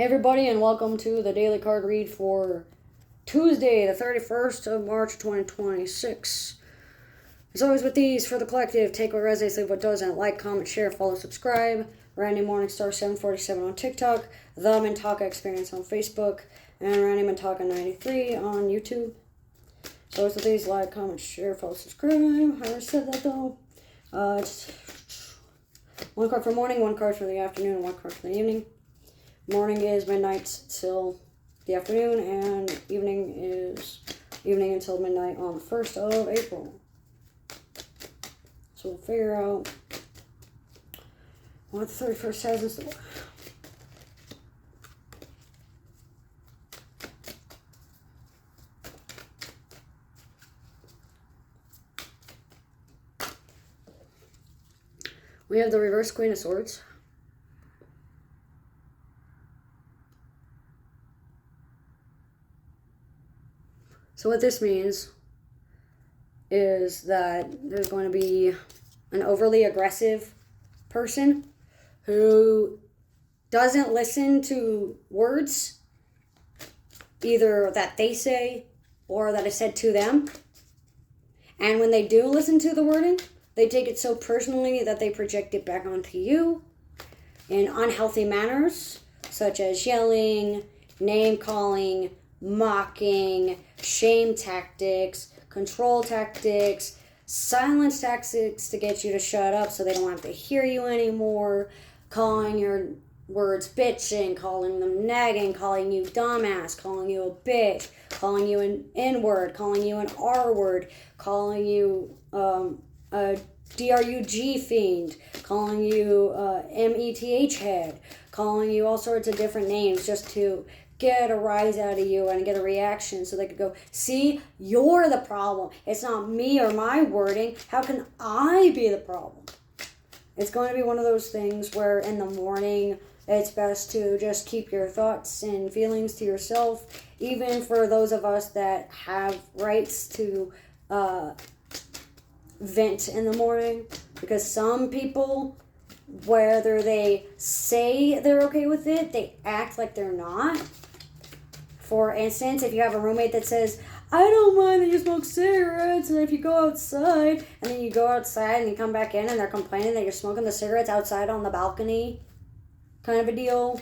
Hey everybody, and welcome to the daily card read for Tuesday, the 31st of March, 2026. As always with these, for the collective, take what resonates, leave what doesn't. Like, comment, share, follow, subscribe. Randy Morningstar 747 on TikTok, The Mintaka Experience on Facebook, and Randy Mintaka 93 on YouTube. So always with these, like, comment, share, follow, subscribe. I already said that though. It's one card for morning, one card for the afternoon, and one card for the evening. Morning is midnight till the afternoon, and evening is evening until midnight on the 1st of April. So we'll figure out what the 31st has in store. We have the reverse Queen of Swords. So what this means is that there's going to be an overly aggressive person who doesn't listen to words, either that they say or that is said to them. And when they do listen to the wording, they take it so personally that they project it back onto you in unhealthy manners, such as yelling, name-calling, mocking, shame tactics, control tactics, silence tactics to get you to shut up so they don't have to hear you anymore, calling your words bitching, calling them nagging, calling you dumbass, calling you a bitch, calling you an N-word, calling you an R-word, calling you a DRUG fiend, calling you METH head, calling you all sorts of different names just to get a rise out of you and get a reaction so they could go, see, you're the problem. It's not me or my wording. How can I be the problem? It's going to be one of those things where in the morning it's best to just keep your thoughts and feelings to yourself, even for those of us that have rights to vent in the morning, because some people, whether they say they're okay with it, they act like they're not. For instance, if you have a roommate that says, I don't mind that you smoke cigarettes, and if you go outside, and then you go outside and you come back in and they're complaining that you're smoking the cigarettes outside on the balcony, kind of a deal.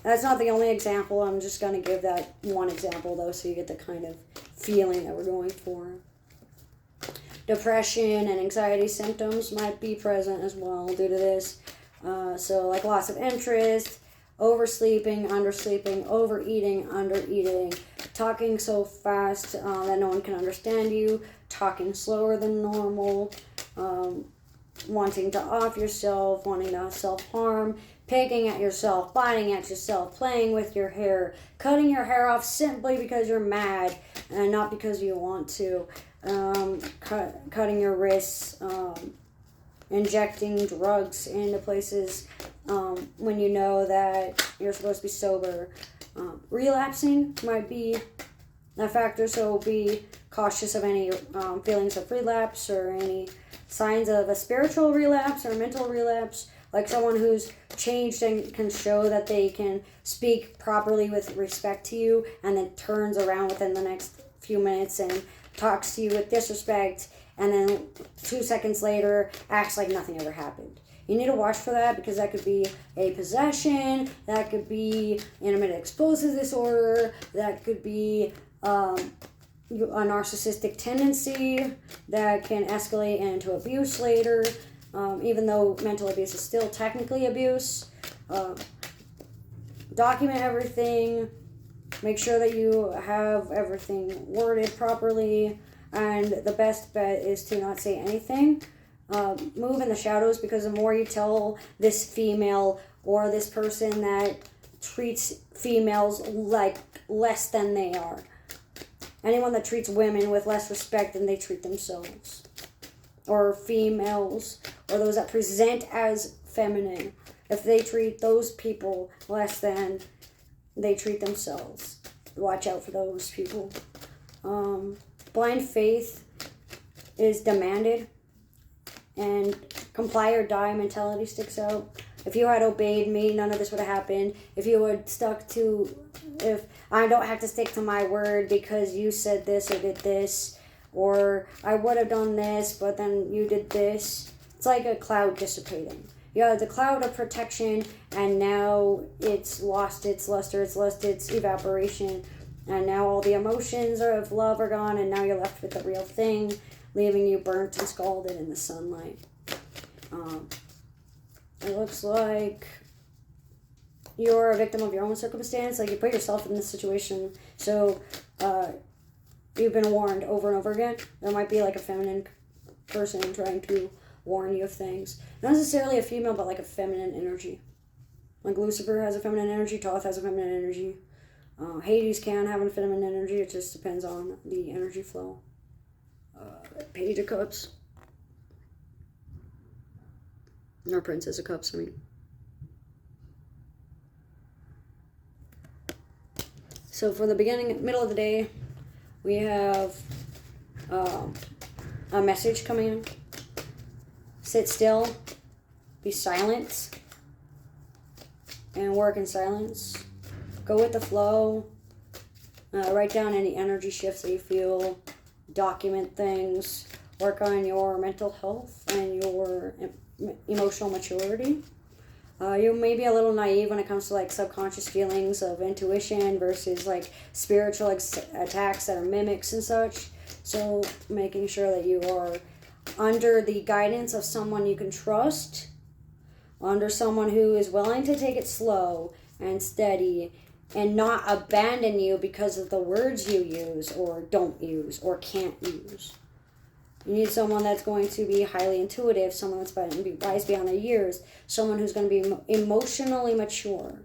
That's not the only example. I'm just going to give that one example, though, so you get the kind of feeling that we're going for. Depression and anxiety symptoms might be present as well due to this. So like loss of interest, oversleeping, undersleeping, overeating, undereating, talking so fast that no one can understand you, talking slower than normal, wanting to off yourself, wanting to self-harm, picking at yourself, biting at yourself, playing with your hair, cutting your hair off simply because you're mad and not because you want to, cutting your wrists, injecting drugs into places when you know that you're supposed to be sober. Relapsing might be a factor, so be cautious of any feelings of relapse or any signs of a spiritual relapse or a mental relapse, like someone who's changed and can show that they can speak properly with respect to you and then turns around within the next few minutes and talks to you with disrespect, and then 2 seconds later acts like nothing ever happened. You need to watch for that, because that could be a possession, that could be intermittent explosive disorder, that could be a narcissistic tendency that can escalate into abuse later, even though mental abuse is still technically abuse. Document everything. Make sure that you have everything worded properly, and the best bet is to not say anything. Move in the shadows, because the more you tell this female or this person that treats females like less than they are, anyone that treats women with less respect than they treat themselves, or females, or those that present as feminine, if they treat those people less than they treat themselves, watch out for those people. Blind faith is demanded, and comply or die mentality sticks out. If you had obeyed me, none of this would have happened. If you had stuck to, if I don't have to stick to my word because you said this or did this, or I would have done this, but then you did this. It's like a cloud dissipating. You have the cloud of protection, and now it's lost its luster, it's lost its evaporation, and now all the emotions of love are gone, and now you're left with the real thing, leaving you burnt and scalded in the sunlight. It looks like you're a victim of your own circumstance. Like, you put yourself in this situation. So you've been warned over and over again. There might be like a feminine person trying to warn you of things. Not necessarily a female, but like a feminine energy. Like Lucifer has a feminine energy. Thoth has a feminine energy. Hades can have a feminine energy. It just depends on the energy flow. Page of Cups. Or Princess of Cups, I mean. So for the middle of the day, we have a message coming in. Sit still, be silent, and work in silence. Go with the flow. Write down any energy shifts that you feel. Document things. Work on your mental health and your emotional maturity. You may be a little naive when it comes to like subconscious feelings of intuition versus like spiritual attacks that are mimics and such. So making sure that you are under the guidance of someone you can trust, under someone who is willing to take it slow and steady and not abandon you because of the words you use or don't use or can't use. You need someone that's going to be highly intuitive, someone that's going to be wise beyond their years, someone who's going to be emotionally mature.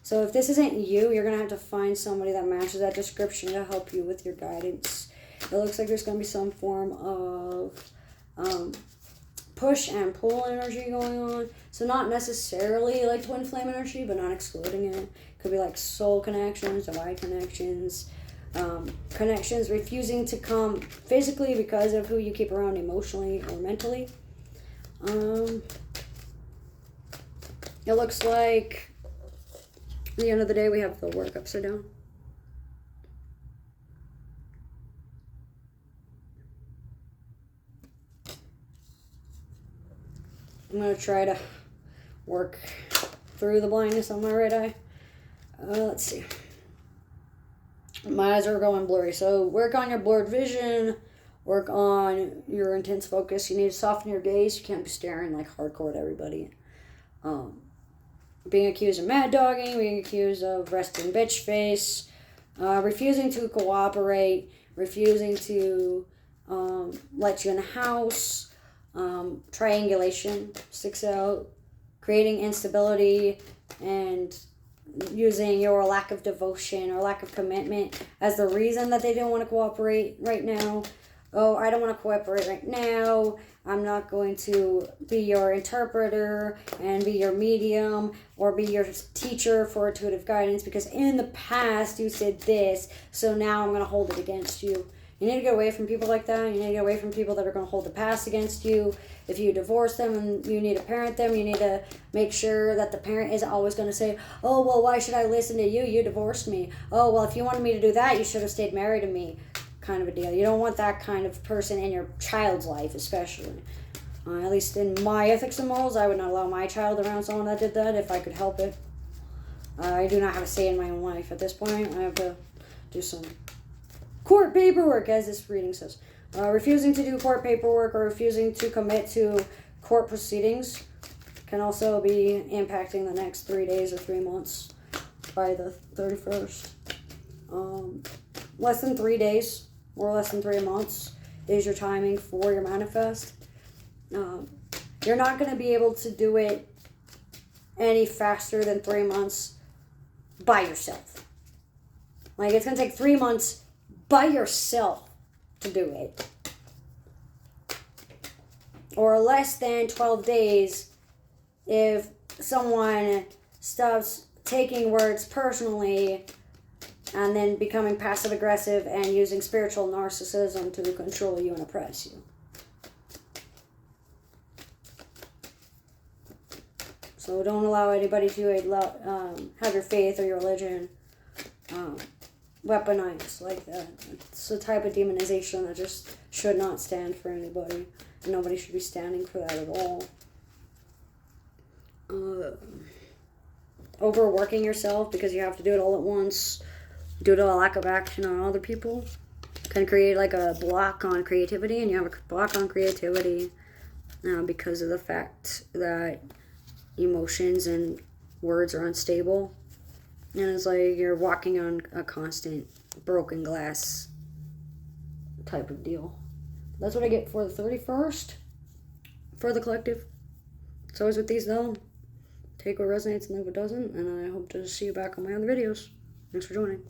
So if this isn't you, you're going to have to find somebody that matches that description to help you with your guidance. It looks like there's going to be some form of push and pull energy going on. So not necessarily like twin flame energy, but not excluding it. Could be like soul connections, divine connections. Connections refusing to come physically because of who you keep around emotionally or mentally. It looks like at the end of the day we have the work upside down. I'm going to try to work through the blindness on my right eye. Let's see. My eyes are going blurry, so work on your blurred vision, work on your intense focus. You need to soften your gaze. You can't be staring like hardcore at everybody. Being accused of mad dogging, being accused of resting bitch face, refusing to cooperate, refusing to let you in the house, triangulation sticks out, creating instability, and using your lack of devotion or lack of commitment as the reason that they don't want to cooperate right now. Oh, I don't want to cooperate right now. I'm not going to be your interpreter and be your medium or be your teacher for intuitive guidance because in the past you said this, so now I'm going to hold it against you. You need to get away from people like that. You need to get away from people that are going to hold the past against you. If you divorce them and you need to parent them, you need to make sure that the parent isn't always going to say, oh, well, why should I listen to you? You divorced me. Oh, well, if you wanted me to do that, you should have stayed married to me. Kind of a deal. You don't want that kind of person in your child's life, especially. At least in my ethics and morals, I would not allow my child around someone that did that if I could help it. I do not have a say in my own life at this point. I have to do some court paperwork, as this reading says. Refusing to do court paperwork or refusing to commit to court proceedings can also be impacting the next 3 days or 3 months by the 31st. Less than 3 days or less than 3 months is your timing for your manifest. You're not going to be able to do it any faster than 3 months by yourself. Like, it's going to take 3 months by yourself to do it. Or less than 12 days if someone stops taking words personally and then becoming passive aggressive and using spiritual narcissism to control you and oppress you. So So don't allow anybody to have your faith or your religion weaponized like that. It's a type of demonization that just should not stand for anybody. And nobody should be standing for that at all. Overworking yourself because you have to do it all at once due to a lack of action on other people can create like a block on creativity, and you have a block on creativity because of the fact that emotions and words are unstable, and it's like you're walking on a constant broken glass type of deal. That's what I get for the 31st for the collective. It's always with these though. Take what resonates and leave what doesn't, and I hope to see you back on my other videos. Thanks for joining.